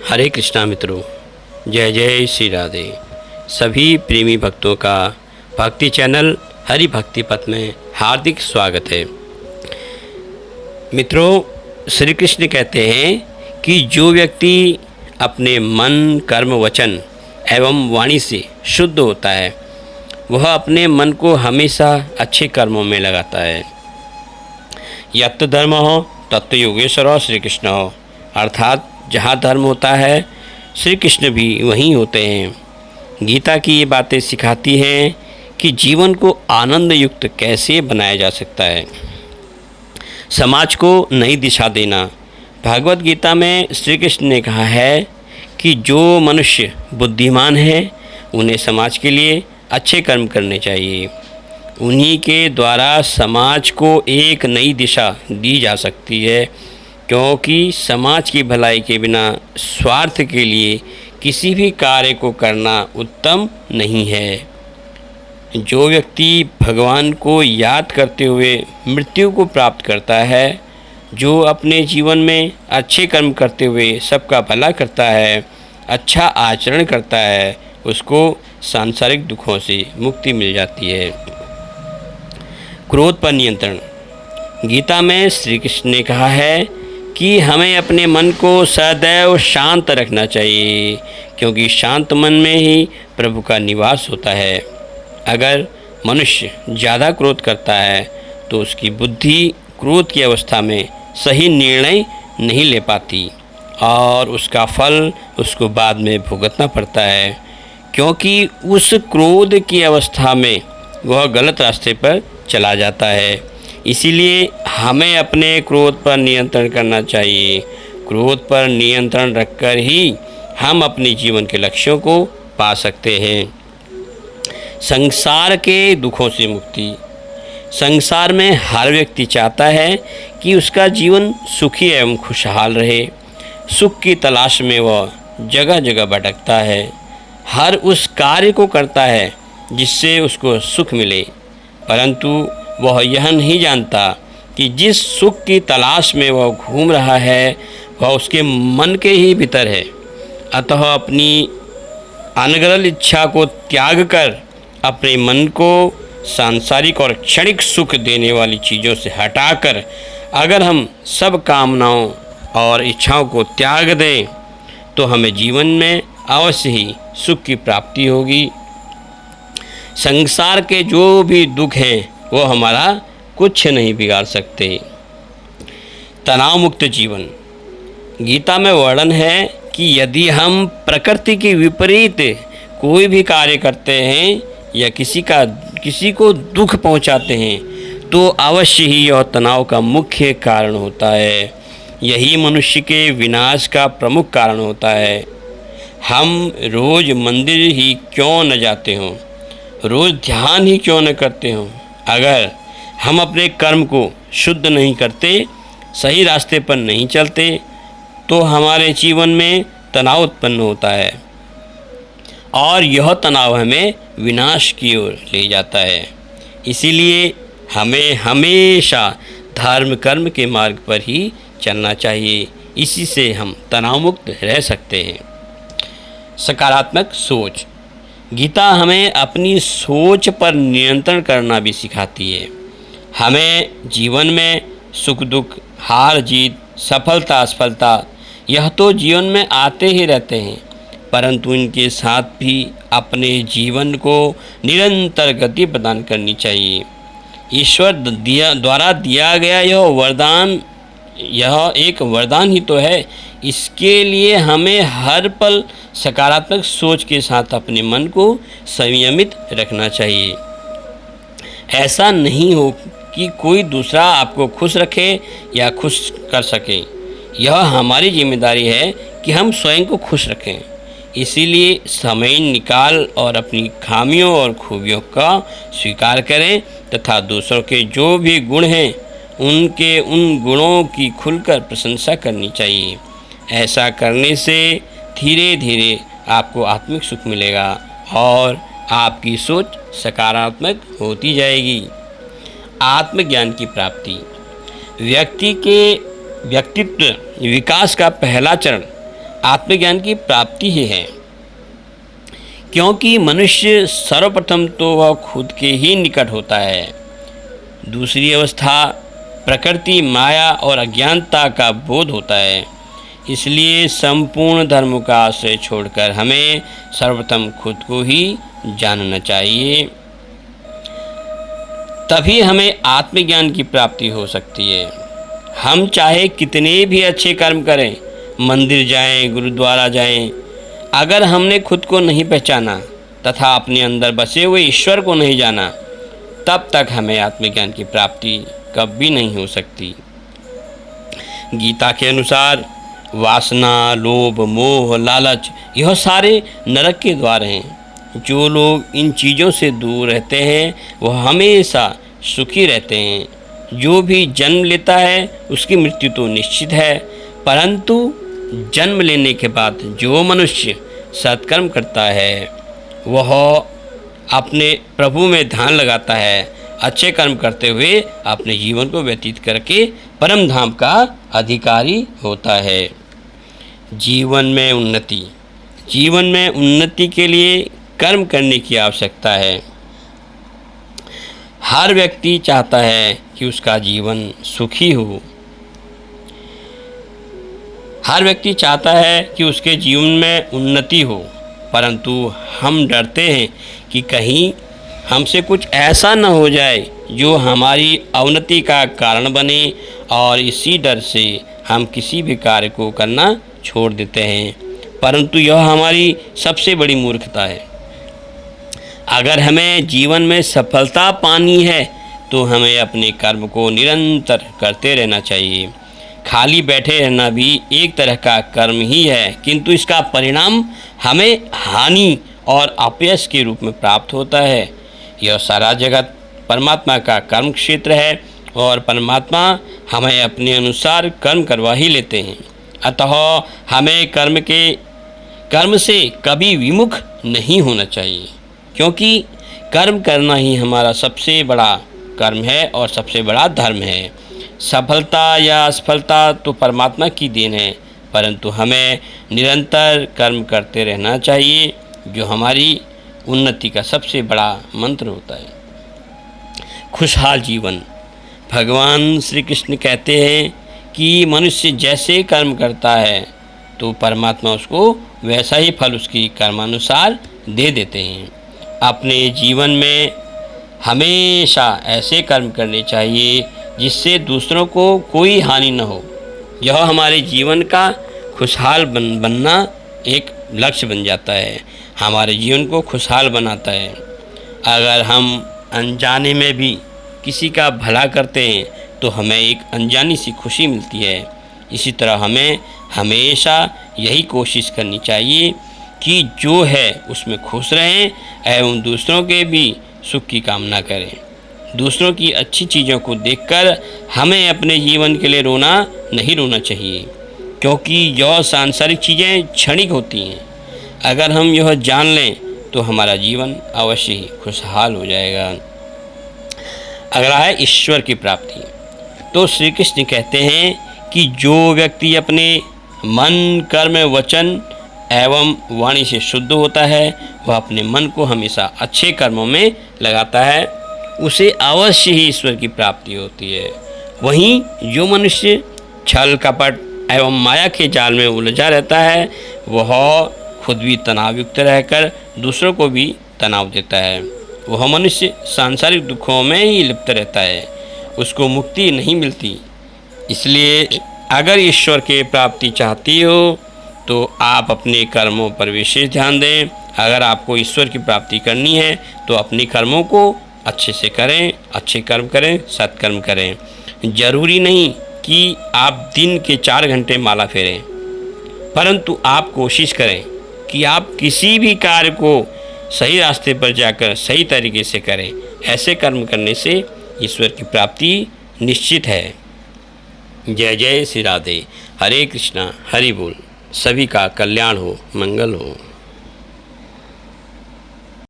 हरे कृष्णा मित्रों, जय जय श्री राधे। सभी प्रेमी भक्तों का भक्ति चैनल हरि भक्ति पथ में हार्दिक स्वागत है। मित्रों, श्री कृष्ण कहते हैं कि जो व्यक्ति अपने मन, कर्म, वचन एवं वाणी से शुद्ध होता है, वह अपने मन को हमेशा अच्छे कर्मों में लगाता है। यत् धर्म हो तत् योगेश्वर श्री कृष्ण हो, अर्थात जहाँ धर्म होता है श्री कृष्ण भी वहीं होते हैं। गीता की ये बातें सिखाती हैं कि जीवन को आनंद युक्त कैसे बनाया जा सकता है, समाज को नई दिशा देना। भागवत गीता में श्री कृष्ण ने कहा है कि जो मनुष्य बुद्धिमान है उन्हें समाज के लिए अच्छे कर्म करने चाहिए। उन्हीं के द्वारा समाज को एक नई दिशा दी जा सकती है, क्योंकि समाज की भलाई के बिना स्वार्थ के लिए किसी भी कार्य को करना उत्तम नहीं है। जो व्यक्ति भगवान को याद करते हुए मृत्यु को प्राप्त करता है, जो अपने जीवन में अच्छे कर्म करते हुए सबका भला करता है, अच्छा आचरण करता है, उसको सांसारिक दुखों से मुक्ति मिल जाती है। क्रोध पर नियंत्रण। गीता में श्री कृष्ण ने कहा है कि हमें अपने मन को सदैव शांत रखना चाहिए, क्योंकि शांत मन में ही प्रभु का निवास होता है। अगर मनुष्य ज़्यादा क्रोध करता है तो उसकी बुद्धि क्रोध की अवस्था में सही निर्णय नहीं ले पाती और उसका फल उसको बाद में भुगतना पड़ता है, क्योंकि उस क्रोध की अवस्था में वह गलत रास्ते पर चला जाता है। इसीलिए हमें अपने क्रोध पर नियंत्रण करना चाहिए। क्रोध पर नियंत्रण रखकर ही हम अपने जीवन के लक्ष्यों को पा सकते हैं। संसार के दुखों से मुक्ति। संसार में हर व्यक्ति चाहता है कि उसका जीवन सुखी एवं खुशहाल रहे। सुख की तलाश में वह जगह जगह भटकता है, हर उस कार्य को करता है जिससे उसको सुख मिले, परंतु वह यह नहीं जानता कि जिस सुख की तलाश में वह घूम रहा है वह उसके मन के ही भीतर है। अतः अपनी अनगरल इच्छा को त्याग कर अपने मन को सांसारिक और क्षणिक सुख देने वाली चीज़ों से हटाकर अगर हम सब कामनाओं और इच्छाओं को त्याग दें तो हमें जीवन में अवश्य ही सुख की प्राप्ति होगी। संसार के जो भी दुख हैं वो हमारा कुछ नहीं बिगाड़ सकते। तनाव मुक्त जीवन। गीता में वर्णन है कि यदि हम प्रकृति के विपरीत कोई भी कार्य करते हैं या किसी को दुख पहुंचाते हैं तो अवश्य ही यह तनाव का मुख्य कारण होता है। यही मनुष्य के विनाश का प्रमुख कारण होता है। हम रोज़ मंदिर ही क्यों न जाते हों, रोज़ ध्यान ही क्यों न करते हों, अगर हम अपने कर्म को शुद्ध नहीं करते, सही रास्ते पर नहीं चलते, तो हमारे जीवन में तनाव उत्पन्न होता है और यह तनाव हमें विनाश की ओर ले जाता है। इसीलिए हमें हमेशा धर्म कर्म के मार्ग पर ही चलना चाहिए। इसी से हम तनाव मुक्त रह सकते हैं। सकारात्मक सोच। गीता हमें अपनी सोच पर नियंत्रण करना भी सिखाती है। हमें जीवन में सुख दुख, हार जीत, सफलता असफलता यह तो जीवन में आते ही रहते हैं, परंतु इनके साथ भी अपने जीवन को निरंतर गति प्रदान करनी चाहिए। ईश्वर द्वारा दिया गया यह एक वरदान ही तो है। इसके लिए हमें हर पल सकारात्मक सोच के साथ अपने मन को संयमित रखना चाहिए। ऐसा नहीं हो कि कोई दूसरा आपको खुश रखे या खुश कर सके। यह हमारी जिम्मेदारी है कि हम स्वयं को खुश रखें। इसीलिए समय निकाल और अपनी खामियों और खूबियों का स्वीकार करें तथा दूसरों के जो भी गुण हैं उनके उन गुणों की खुलकर प्रशंसा करनी चाहिए। ऐसा करने से धीरे धीरे आपको आत्मिक सुख मिलेगा और आपकी सोच सकारात्मक होती जाएगी। आत्मज्ञान की प्राप्ति। व्यक्ति के व्यक्तित्व विकास का पहला चरण आत्मज्ञान की प्राप्ति ही है, क्योंकि मनुष्य सर्वप्रथम तो वह खुद के ही निकट होता है। दूसरी अवस्था प्रकृति, माया और अज्ञानता का बोध होता है। इसलिए संपूर्ण धर्मों का आश्रय छोड़कर हमें सर्वप्रथम खुद को ही जानना चाहिए, तभी हमें आत्मज्ञान की प्राप्ति हो सकती है। हम चाहे कितने भी अच्छे कर्म करें, मंदिर जाएं, गुरुद्वारा जाएं, अगर हमने खुद को नहीं पहचाना तथा अपने अंदर बसे हुए ईश्वर को नहीं जाना, तब तक हमें आत्मज्ञान की प्राप्ति कभी नहीं हो सकती। गीता के अनुसार वासना, लोभ, मोह, लालच यह सारे नरक के द्वार हैं। जो लोग इन चीज़ों से दूर रहते हैं वह हमेशा सुखी रहते हैं। जो भी जन्म लेता है उसकी मृत्यु तो निश्चित है, परंतु जन्म लेने के बाद जो मनुष्य सत्कर्म करता है वह अपने प्रभु में ध्यान लगाता है, अच्छे कर्म करते हुए अपने जीवन को व्यतीत करके परम धाम का अधिकारी होता है। जीवन में उन्नति के लिए कर्म करने की आवश्यकता है। हर व्यक्ति चाहता है कि उसका जीवन सुखी हो। हर व्यक्ति चाहता है कि उसके जीवन में उन्नति हो, परंतु हम डरते हैं कि कहीं हमसे कुछ ऐसा न हो जाए जो हमारी अवनति का कारण बने, और इसी डर से हम किसी भी कार्य को करना छोड़ देते हैं, परंतु यह हमारी सबसे बड़ी मूर्खता है। अगर हमें जीवन में सफलता पानी है तो हमें अपने कर्म को निरंतर करते रहना चाहिए। खाली बैठे रहना भी एक तरह का कर्म ही है, किंतु इसका परिणाम हमें हानि और अपयश के रूप में प्राप्त होता है। यह सारा जगत परमात्मा का कर्म क्षेत्र है और परमात्मा हमें अपने अनुसार कर्म करवा ही लेते हैं। अतः हमें कर्म से कभी विमुख नहीं होना चाहिए, क्योंकि कर्म करना ही हमारा सबसे बड़ा कर्म है और सबसे बड़ा धर्म है। सफलता या असफलता तो परमात्मा की देन है, परंतु हमें निरंतर कर्म करते रहना चाहिए, जो हमारी उन्नति का सबसे बड़ा मंत्र होता है। खुशहाल जीवन। भगवान श्री कृष्ण कहते हैं कि मनुष्य जैसे कर्म करता है तो परमात्मा उसको वैसा ही फल उसकी कर्मानुसार दे देते हैं। अपने जीवन में हमेशा ऐसे कर्म करने चाहिए जिससे दूसरों को कोई हानि न हो। यह हमारे जीवन का खुशहाल बनना एक लक्ष्य बन जाता है, हमारे जीवन को खुशहाल बनाता है। अगर हम अनजाने में भी किसी का भला करते हैं तो हमें एक अनजानी सी खुशी मिलती है। इसी तरह हमें हमेशा यही कोशिश करनी चाहिए कि जो है उसमें खुश रहें एवं दूसरों के भी सुख की कामना करें। दूसरों की अच्छी चीज़ों को देखकर हमें अपने जीवन के लिए नहीं रोना चाहिए, क्योंकि यह सांसारिक चीज़ें क्षणिक होती हैं। अगर हम यह जान लें तो हमारा जीवन अवश्य ही खुशहाल हो जाएगा। अगला है ईश्वर की प्राप्ति। तो श्री कृष्ण कहते हैं कि जो व्यक्ति अपने मन, कर्म, वचन एवं वाणी से शुद्ध होता है, वह अपने मन को हमेशा अच्छे कर्मों में लगाता है, उसे अवश्य ही ईश्वर की प्राप्ति होती है। वहीं जो मनुष्य छल, कपट एवं माया के जाल में उलझा रहता है, वह खुद भी तनावयुक्त रहकर दूसरों को भी तनाव देता है। वह मनुष्य सांसारिक दुखों में ही लिप्त रहता है, उसको मुक्ति नहीं मिलती। इसलिए अगर ईश्वर की प्राप्ति चाहती हो तो आप अपने कर्मों पर विशेष ध्यान दें। अगर आपको ईश्वर की प्राप्ति करनी है तो अपने कर्मों को अच्छे से करें, अच्छे कर्म करें, सत्कर्म करें। जरूरी नहीं कि आप दिन के 4 घंटे माला फेरें, परंतु आप कोशिश करें कि आप किसी भी कार्य को सही रास्ते पर जाकर सही तरीके से करें। ऐसे कर्म करने से ईश्वर की प्राप्ति निश्चित है। जय जय श्री राधे। हरे कृष्णा, हरि बोल। सभी का कल्याण हो, मंगल हो।